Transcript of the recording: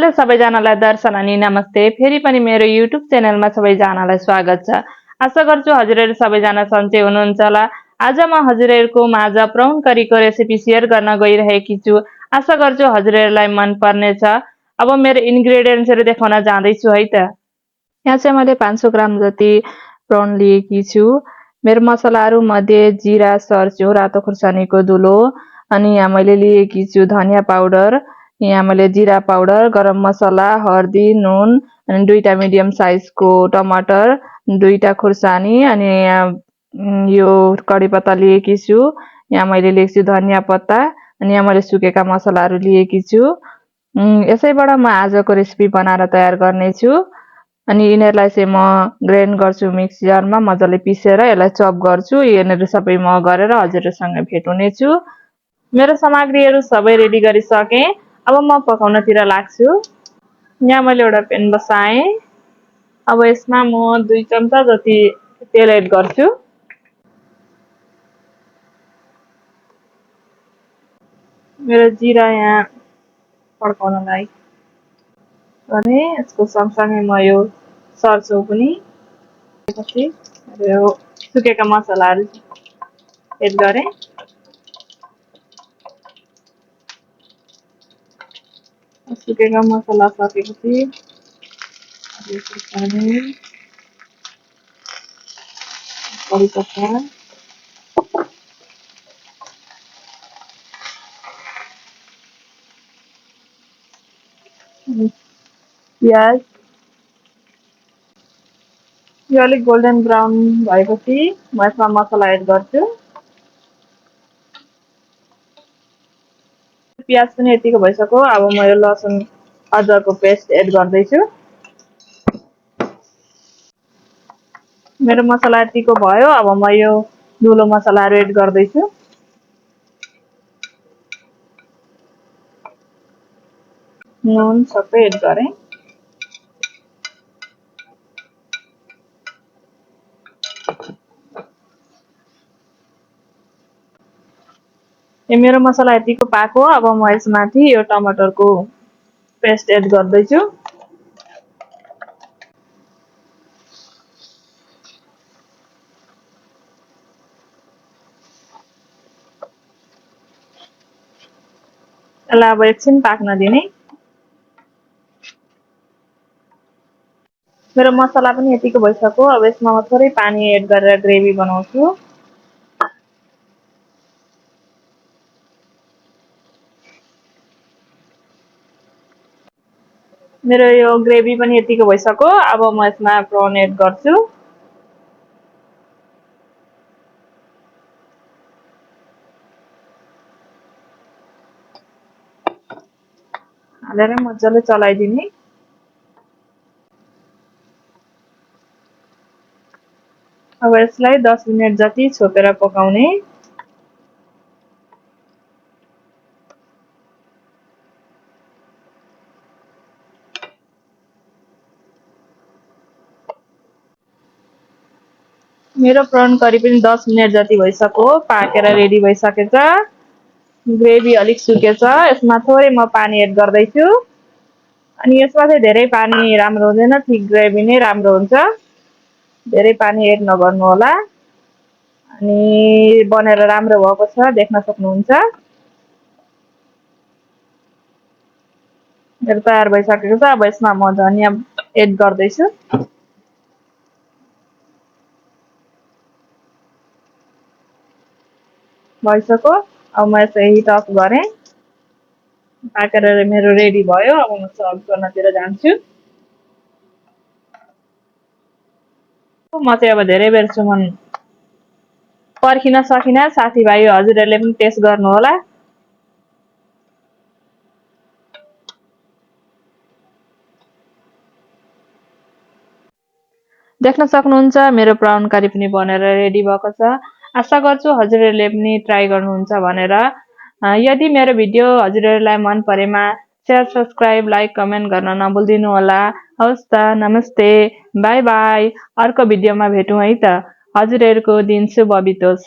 हजुर सबैजनालाई दर्शन अनि नमस्ते। फेरि पनि मेरो युट्युब च्यानलमा सबैजनालाई स्वागत छ। आशा गर्छु हजुरहरू सबैजना सन्चै हुनुहुन्छ होला। आज म हजुरहरूको माझ प्राउन करीको रेसिपी सेयर गर्न गइरहेकी छु। आशा गर्छु हजुरहरूलाई मन पर्नेछ। अब मेरो इन्ग्रेडियन्ट्सहरू देखाउन जाँदैछु है त। यहाँ चाहिँ मैले 500 ग्राम जति प्राउन लिएकी छु। मेरो मसलाहरू मध्ये जिरा, सर्स्यौ, रातो खुर्सानीको धुलो, अनि यहाँ मैले लिएकी छु धनिया पाउडर, यहाँ मैले जीरा पाउडर, गरम मसला, हर्दी, नुन, अनि 2टा मिडियम साइजको टमाटर, 2टा खुर्सानी, अनि यो कडी पत्ता लिएकी छु। यहाँ मैले लिएको छु धनिया पत्ता, अनि यहाँ मैले सुकेका मसलाहरू लिएकी छु। यसैबाट म आजको रेसिपी बनाएर तयार गर्नेछु। अनि यिनीहरूलाई चाहिँ म ग्राइन्ड गर्छु मिक्सरमा, मजाले पिसेर यसलाई चप गर्छु। यिनीहरू सबै म गरेर हजुरहरूसँग भेट हुनेछु। मेरो सामग्रीहरू सबै रेडी गरिसकेँ। अब म पकाउनतिर लाग्छु। यहाँ मैले एउटा पेन बसाएँ। अब यसमा म 2 चम्चा जति तेल एड गर्छु। मेरो जिरा यहाँ पड्काउनलाई भने यसको सँगसँगै म यो सर्स्यौ पनि पछि यो सुकेका मसलाहरू एड गरेँ। सुकेका मसला सकेपछि कडी पत्ता, प्याज, यो अलिक गोल्डन ब्राउन भएपछि म यसमा मसला एड गर्छु। प्याज पनि यतिको भइसक्यो। अब म यो लसुन अदरकको पेस्ट एड गर्दैछु। मेरो मसला यतिको भयो। अब म यो धुलो मसलाहरू एड गर्दैछु। नुन सबै एड गरेँ। यो मेरो मसला यतिको पाको। अब म यसमाथि यो टमाटरको पेस्ट एड गर्दैछु। यसलाई अब एकछिन पाक्न दिने। मेरो मसला पनि यतिको भइसक्यो। अब यसमा म थोरै पानी एड गरेर ग्रेभी बनाउँछु। मेरो यो ग्रेभी पनि यतिको भइसक्यो। अब म यसमा प्राउन एड गर्छु। हालेर मजाले चलाइदिने। अब यसलाई 10 मिनेट जति छोपेर पकाउने। मेरो प्राउन करी पनि 10 मिनेट जति भइसक्यो। पाकेर रेडी भइसकेछ। ग्रेभी अलिक सुकेछ। यसमा थोरै म पानी एड गर्दैछु। अनि यसमा चाहिँ धेरै पानी राम्रो हुँदैन, ठिक ग्रेभी नै राम्रो हुन्छ। धेरै पानी एड नगर्नु होला। अनि बनेर राम्रो भएको छ, देख्न सक्नुहुन्छ। मेरो तयार भइसकेको छ। अब यसमा म धनिया एड गर्दैछु। भइसक्यो। अब म यसलाई हिट अफ गरेँ। पाकेर मेरो रेडी भयो। अब म सर्भ गर्नतिर जान्छु। म चाहिँ अब धेरै बेरसम्म पर्खिन सकिनँ। साथीभाइ हजुरहरूले पनि टेस्ट गर्नु होला। देख्न सक्नुहुन्छ मेरो प्राउन करी पनि बनेर रेडी भएको छ। आशा गर्छु हजुरहरूले पनि ट्राई गर्नुहुन्छ भनेर। यदि मेरो भिडियो हजुरहरूलाई मन परेमा शेयर, सब्स्क्राइब, लाइक, कमेन्ट गर्न नभुलिदिनु होला। हवस् त, नमस्ते, बाई बाई। अर्को भिडियोमा भेटौँ है त। हजुरहरूको दिन शुभ बितोस्।